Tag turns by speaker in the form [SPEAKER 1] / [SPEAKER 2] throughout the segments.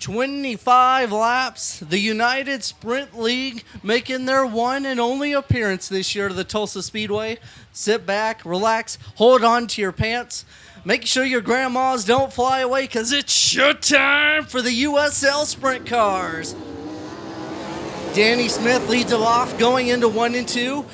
[SPEAKER 1] 25 laps, the United Sprint League making their one and only appearance this year to the Tulsa Speedway. Sit back, relax, hold on to your pants. Make sure your grandmas don't fly away because it's showtime for the USL Sprint cars. Danny Smith leads it off going into 1 and 2.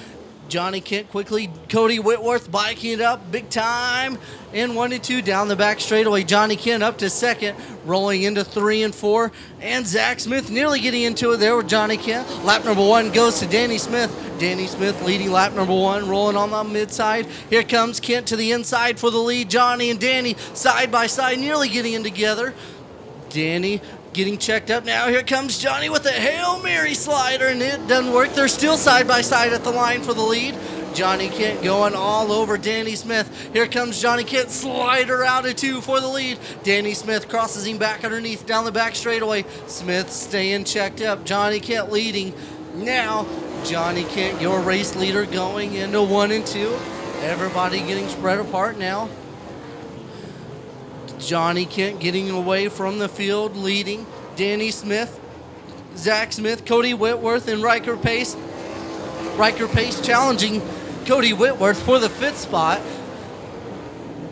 [SPEAKER 1] Johnny Kent quickly, Cody Whitworth biking it up big time in 1 and 2 down the back straightaway. Johnny Kent up to second, rolling into 3 and 4. And Zach Smith nearly getting into it there with Johnny Kent. Lap number 1 goes to Danny Smith. Danny Smith leading lap number 1, rolling on the mid side. Here comes Kent to the inside for the lead. Johnny and Danny side by side, nearly getting in together. Danny getting checked up now. Here comes Johnny with a Hail Mary slider, and it doesn't work. They're still side by side at the line for the lead. Johnny Kent going all over Danny Smith. Here comes Johnny Kent, slider out of 2 for the lead. Danny Smith crosses him back underneath down the back straightaway. Smith staying checked up. Johnny Kent leading. Now, Johnny Kent, your race leader, going into 1 and 2. Everybody getting spread apart now. Johnny Kent getting away from the field, leading. Danny Smith, Zach Smith, Cody Whitworth, and Ryker Pace. Ryker Pace challenging Cody Whitworth for the 5th spot.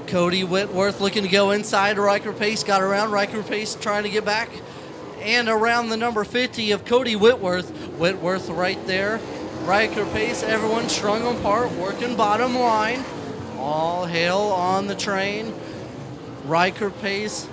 [SPEAKER 1] Cody Whitworth looking to go inside. Ryker Pace got around. Ryker Pace trying to get back and around the number 50 of Cody Whitworth. Whitworth right there. Ryker Pace, everyone strung apart, working bottom line. All hail on the train. Ryker Pace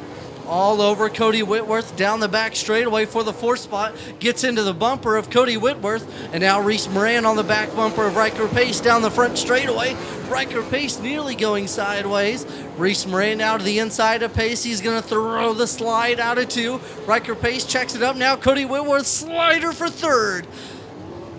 [SPEAKER 1] all over Cody Whitworth down the back straightaway for the 4th spot. Gets into the bumper of Cody Whitworth. And now Reese Moran on the back bumper of Ryker Pace down the front straightaway. Ryker Pace nearly going sideways. Reese Moran now to the inside of Pace. He's going to throw the slide out of 2. Ryker Pace checks it up now. Cody Whitworth slider for 3rd.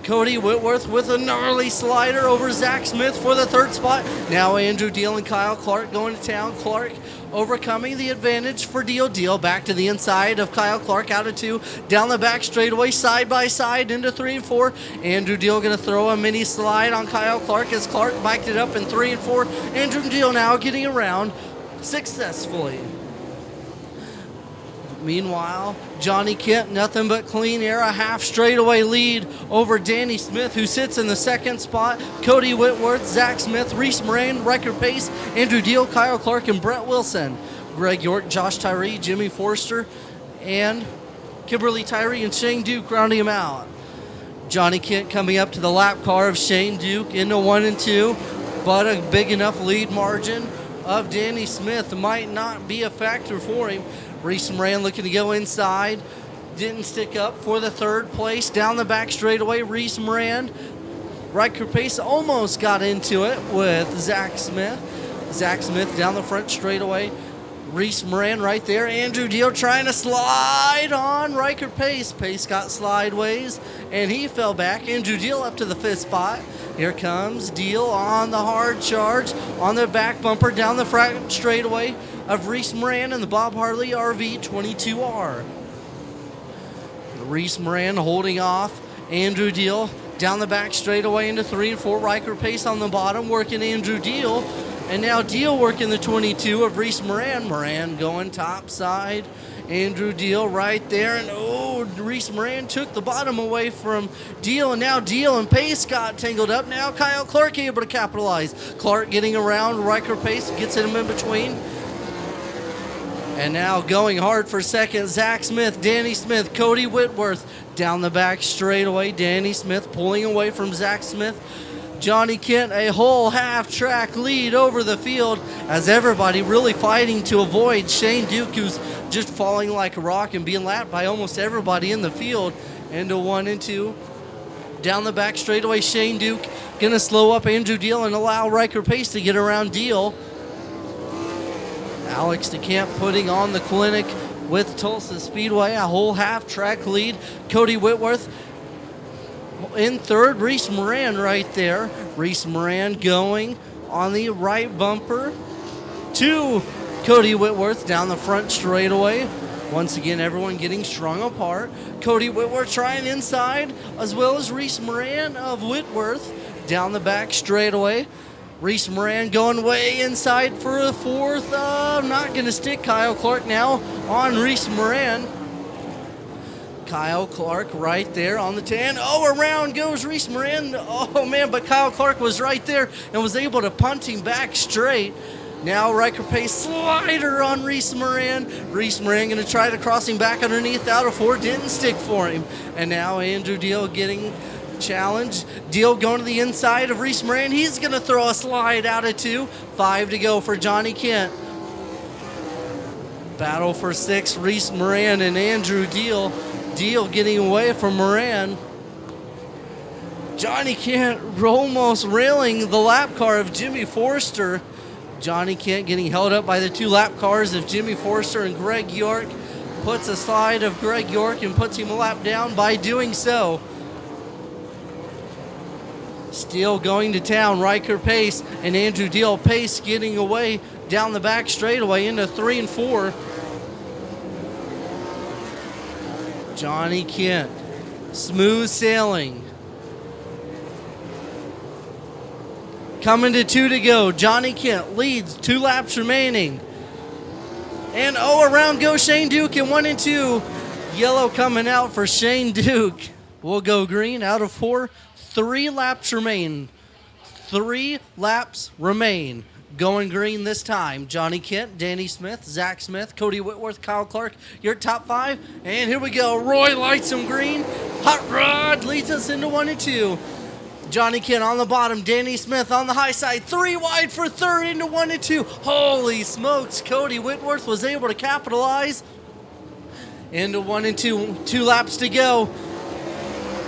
[SPEAKER 1] Cody Whitworth with a gnarly slider over Zach Smith for the 3rd spot. Now Andrew Deal and Kyle Clark going to town. Clark overcoming the advantage for Deal. Deal back to the inside of Kyle Clark out of 2. Down the back straightaway, side by side into 3 and 4. Andrew Deal going to throw a mini slide on Kyle Clark as Clark biked it up in 3 and 4. Andrew Deal now getting around successfully. Meanwhile, Johnny Kent, nothing but clean air, a half straightaway lead over Danny Smith, who sits in the 2nd spot. Cody Whitworth, Zach Smith, Reese Moran, Ryker Pace, Andrew Deal, Kyle Clark, and Brett Wilson. Greg York, Josh Tyree, Jimmy Forster, and Kimberly Tyree and Shane Duke rounding him out. Johnny Kent coming up to the lap car of Shane Duke into 1 and 2, but a big enough lead margin of Danny Smith might not be a factor for him. Reese Moran looking to go inside. Didn't stick up for the 3rd place. Down the back straightaway, Reese Moran. Ryker Pace almost got into it with Zach Smith. Zach Smith down the front straightaway. Reese Moran right there. Andrew Deal trying to slide on Ryker Pace. Pace got slideways, and he fell back. Andrew Deal up to the 5th spot. Here comes Deal on the hard charge on the back bumper down the front straightaway of Reese Moran and the Bob Harley RV 22R. Reese Moran holding off Andrew Deal down the back straightaway into 3 and 4. Ryker Pace on the bottom working Andrew Deal. And now Deal working the 22 of Reese Moran. Moran going top side. Andrew Deal right there. And Reese Moran took the bottom away from Deal. And now Deal and Pace got tangled up. Now Kyle Clark able to capitalize. Clark getting around Ryker Pace. Gets him in between. And now going hard for 2nd, Zach Smith, Danny Smith, Cody Whitworth down the back straightaway. Danny Smith pulling away from Zach Smith. Johnny Kent, a whole half-track lead over the field as everybody really fighting to avoid Shane Duke, who's just falling like a rock and being lapped by almost everybody in the field into 1 and 2. Down the back straightaway, Shane Duke going to slow up Andrew Deal and allow Ryker Pace to get around Deal. Alex DeCamp putting on the clinic with Tulsa Speedway, a whole half-track lead. Cody Whitworth in 3rd, Reese Moran right there. Reese Moran going on the right bumper to Cody Whitworth down the front straightaway. Once again, everyone getting strung apart. Cody Whitworth trying inside, as well as Reese Moran of Whitworth down the back straightaway. Reese Moran going way inside for a 4th. Not going to stick. Kyle Clark now on Reese Moran. Kyle Clark right there on the 10. Oh, around goes Reese Moran. Oh, man, but Kyle Clark was right there and was able to punt him back straight. Now Ryker Pace slider on Reese Moran. Reese Moran going to try to cross him back underneath out of 4. Didn't stick for him. And now Andrew Deal getting challenged. Deal going to the inside of Reese Moran. He's going to throw a slide out of 2. 5 to go for Johnny Kent. Battle for 6. Reese Moran and Andrew Deal. Deal getting away from Moran. Johnny Kent almost railing the lap car of Jimmy Forster. Johnny Kent getting held up by the 2 lap cars of Jimmy Forster and Greg York. Puts a slide of Greg York and puts him a lap down by doing so. Still going to town, Ryker Pace and Andrew Deal. Pace getting away down the back straightaway into 3 and 4. Johnny Kent, smooth sailing. Coming to 2 to go. Johnny Kent leads, 2 laps remaining. And around goes Shane Duke in 1 and 2. Yellow coming out for Shane Duke. We'll go green out of 4. 3 laps remain. 3 laps remain. Going green this time. Johnny Kent, Danny Smith, Zach Smith, Cody Whitworth, Kyle Clark, your top 5. And here we go. Roy lights him green. Hot Rod leads us into 1 and 2. Johnny Kent on the bottom. Danny Smith on the high side. 3 wide for 3rd into 1 and 2. Holy smokes. Cody Whitworth was able to capitalize. Into 1 and 2. 2 laps to go.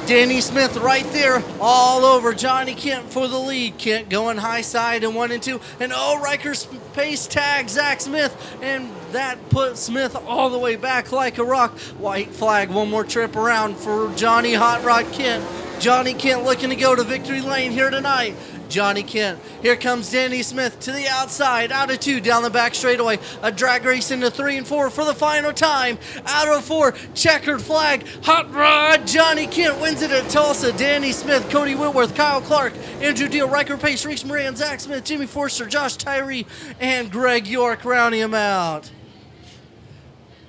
[SPEAKER 1] Danny Smith right there all over Johnny Kent for the lead. Kent going high side in 1 and 2. And Ryker Pace tags Zach Smith. And that put Smith all the way back like a rock. White flag, 1 more trip around for Johnny Hot Rod Kent. Johnny Kent looking to go to victory lane here tonight. Johnny Kent. Here comes Danny Smith to the outside. Out of 2 down the back straightaway. A drag race into 3 and 4 for the final time. Out of 4. Checkered flag. Hot Rod. Johnny Kent wins it at Tulsa. Danny Smith, Cody Whitworth, Kyle Clark, Andrew Deal, Ryker Pace, Reese Moran, Zach Smith, Jimmy Forster, Josh Tyree, and Greg York rounding him out.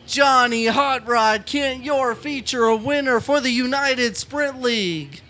[SPEAKER 1] Johnny Hot Rod Kent, your feature winner for the United Sprint League.